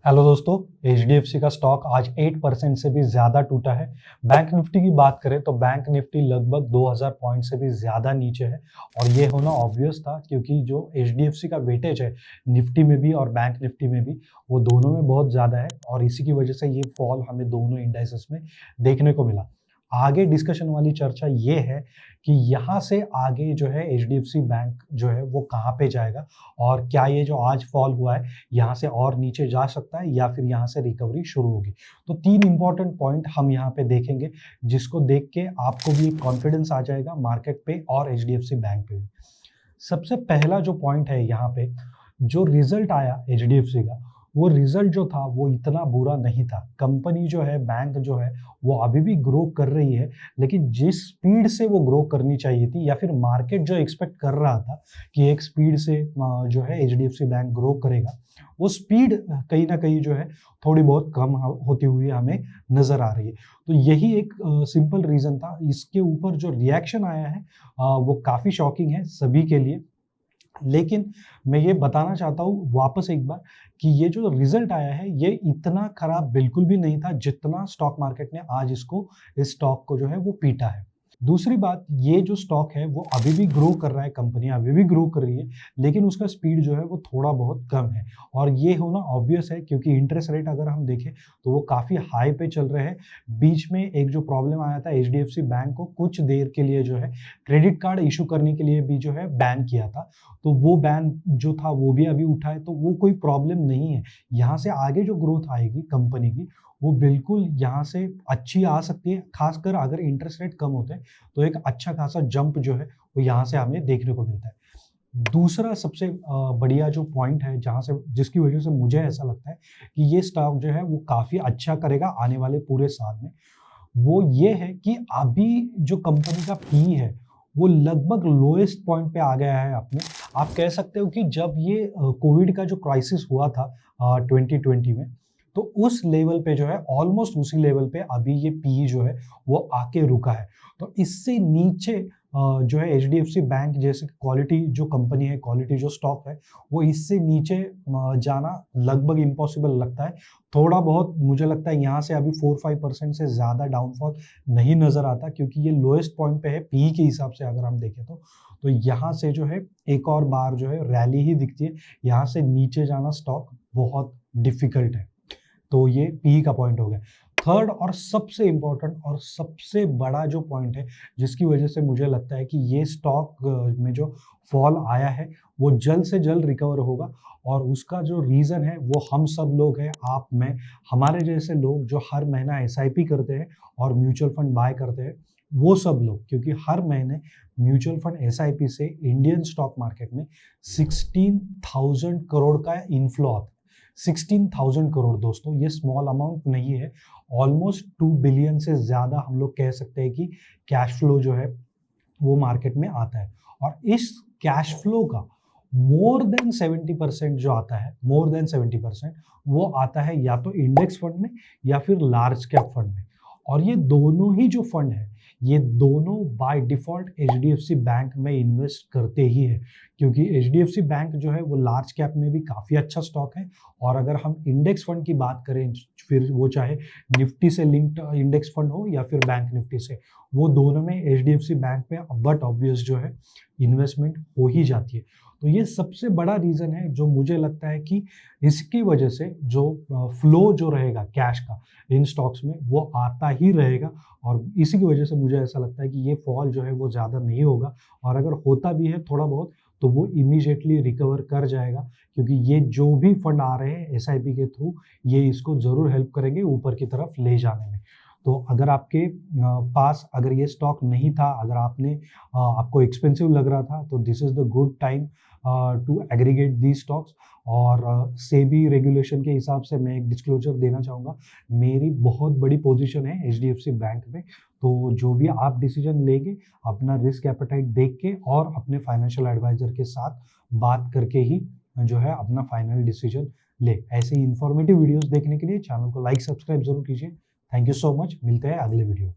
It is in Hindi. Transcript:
हेलो दोस्तों, एचडीएफसी का स्टॉक आज 8% से भी ज़्यादा टूटा है। बैंक निफ्टी की बात करें तो बैंक निफ्टी लगभग 2000 पॉइंट से भी ज़्यादा नीचे है और ये होना ऑब्वियस था क्योंकि जो एचडीएफसी का वेटेज है निफ्टी में भी और बैंक निफ्टी में भी, वो दोनों में बहुत ज़्यादा है और इसी की वजह से ये फॉल हमें दोनों इंडाइसेस में देखने को मिला। आगे डिस्कशन वाली चर्चा ये है कि यहाँ से आगे जो है एचडीएफसी बैंक जो है वो कहाँ पे जाएगा और क्या ये जो आज फॉल हुआ है यहाँ से और नीचे जा सकता है या फिर यहाँ से रिकवरी शुरू होगी। तो 3 इंपॉर्टेंट पॉइंट हम यहाँ पे देखेंगे, जिसको देख के आपको भी एक कॉन्फिडेंस आ जाएगा मार्केट पे और एचडीएफसी बैंक पे भी। सबसे पहला जो पॉइंट है यहाँ पे, जो रिजल्ट आया एचडीएफसी का, वो रिजल्ट जो था वो इतना बुरा नहीं था। कंपनी जो है, बैंक जो है, वो अभी भी ग्रो कर रही है, लेकिन जिस स्पीड से वो ग्रो करनी चाहिए थी या फिर मार्केट जो एक्सपेक्ट कर रहा था कि एक स्पीड से जो है एचडीएफसी बैंक ग्रो करेगा, वो स्पीड कहीं ना कहीं जो है थोड़ी बहुत कम होती हुई हमें नजर आ रही है। तो यही एक सिंपल रीजन था। इसके ऊपर जो रिएक्शन आया है वो काफी शॉकिंग है सभी के लिए। लेकिन मैं ये बताना चाहता हूँ वापस एक बार कि ये जो रिजल्ट आया है ये इतना खराब बिल्कुल भी नहीं था जितना स्टॉक मार्केट ने आज इस स्टॉक को जो है वो पीटा है। दूसरी बात, ये जो स्टॉक है वो अभी भी ग्रो कर रहा है, कंपनी अभी भी ग्रो कर रही है, लेकिन उसका स्पीड जो है वो थोड़ा बहुत कम है और ये होना ऑब्वियस है क्योंकि इंटरेस्ट रेट अगर हम देखें तो वो काफ़ी हाई पे चल रहे हैं। बीच में एक जो प्रॉब्लम आया था एचडीएफसी बैंक को कुछ देर के लिए जो है क्रेडिट कार्ड इशू करने के लिए भी जो है बैन किया था, तो वो बैन जो था वो भी अभी उठा है, तो वो कोई प्रॉब्लम नहीं है। यहाँ से आगे जो ग्रोथ आएगी कंपनी की वो बिल्कुल यहाँ से अच्छी आ सकती है, खासकर अगर इंटरेस्ट रेट कम होते हैं तो एक अच्छा खासा जंप जो है वो यहाँ से हमें देखने को मिलता है। दूसरा सबसे बढ़िया जो पॉइंट है जहाँ से जिसकी वजह से मुझे ऐसा लगता है कि ये स्टॉक जो है वो काफ़ी अच्छा करेगा आने वाले पूरे साल में, वो ये है कि अभी जो कंपनी का पी है वो लगभग लोएस्ट पॉइंट पे आ गया है अपने। आप कह सकते हो कि जब ये कोविड का जो क्राइसिस हुआ था 2020 में, तो उस लेवल पे जो है ऑलमोस्ट उसी लेवल पे अभी ये पी जो है वो आके रुका है। तो इससे नीचे जो है एचडीएफसी बैंक जैसे क्वालिटी जो कंपनी है, क्वालिटी जो स्टॉक है, वो इससे नीचे जाना लगभग इम्पॉसिबल लगता है। थोड़ा बहुत मुझे लगता है यहाँ से अभी 4-5% से ज़्यादा डाउनफॉल नहीं नज़र आता क्योंकि ये लोएस्ट पॉइंट पे है पी के हिसाब से अगर हम देखें तो यहाँ से जो है एक और बार जो है रैली ही दिखती है। यहाँ से नीचे जाना स्टॉक बहुत डिफिकल्ट है। तो ये पी का पॉइंट हो गया। थर्ड और सबसे इम्पोर्टेंट और सबसे बड़ा जो पॉइंट है जिसकी वजह से मुझे लगता है कि ये स्टॉक में जो फॉल आया है वो जल्द से जल्द रिकवर होगा और उसका जो रीज़न है वो हम सब लोग हैं, आप, मैं, हमारे जैसे लोग जो हर महीना एसआईपी करते हैं और म्यूचुअल फंड बाय करते हैं, वो सब लोग, क्योंकि हर महीने म्यूचुअल फंड एसआईपी से इंडियन स्टॉक मार्केट में 16,000 करोड़ का इनफ्लो आता है। 16,000 करोड़ दोस्तों, ये स्मॉल अमाउंट नहीं है। ऑलमोस्ट 2 बिलियन से ज़्यादा हम लोग कह सकते हैं कि कैश फ्लो जो है वो मार्केट में आता है और इस कैश फ्लो का मोर देन 70% जो आता है, मोर देन 70% वो आता है या तो इंडेक्स फंड में या फिर लार्ज कैप फंड में। और ये दोनों ही जो फंड है ये दोनों बाय डिफॉल्ट एचडीएफसी बैंक में इन्वेस्ट करते ही है, क्योंकि एचडीएफसी बैंक जो है वो लार्ज कैप में भी काफ़ी अच्छा स्टॉक है। और अगर हम इंडेक्स फंड की बात करें, फिर वो चाहे निफ्टी से लिंक्ड इंडेक्स फंड हो या फिर बैंक निफ्टी से, वो दोनों में एचडीएफसी बैंक में बट ऑब्वियस जो है इन्वेस्टमेंट हो ही जाती है। तो ये सबसे बड़ा रीज़न है जो मुझे लगता है कि इसकी वजह से जो फ्लो जो रहेगा कैश का इन स्टॉक्स में वो आता ही रहेगा और इसी की वजह से मुझे ऐसा लगता है कि ये फॉल जो है वो ज़्यादा नहीं होगा और अगर होता भी है थोड़ा बहुत तो वो इमीडिएटली रिकवर कर जाएगा, क्योंकि ये जो भी फंड आ रहे हैं एसआईपी के थ्रू ये इसको ज़रूर हेल्प करेंगे ऊपर की तरफ ले जाने में। तो अगर आपके पास अगर ये स्टॉक नहीं था, अगर आपको एक्सपेंसिव लग रहा था, तो this is the good time to aggregate the stocks. और सेबी रेगुलेशन के हिसाब से मैं एक डिस्क्लोजर देना चाहूँगा, मेरी बहुत बड़ी पोजीशन है एचडीएफसी बैंक में, तो जो भी आप डिसीजन लेंगे अपना रिस्क एपेटाइट देख के और अपने फाइनेंशियल एडवाइजर के साथ बात करके ही जो है अपना फाइनल डिसीजन ले। ऐसे ही इंफॉर्मेटिव वीडियोस देखने के लिए चैनल को लाइक सब्सक्राइब जरूर कीजिए। थैंक यू सो मच, मिलते हैं अगले वीडियो।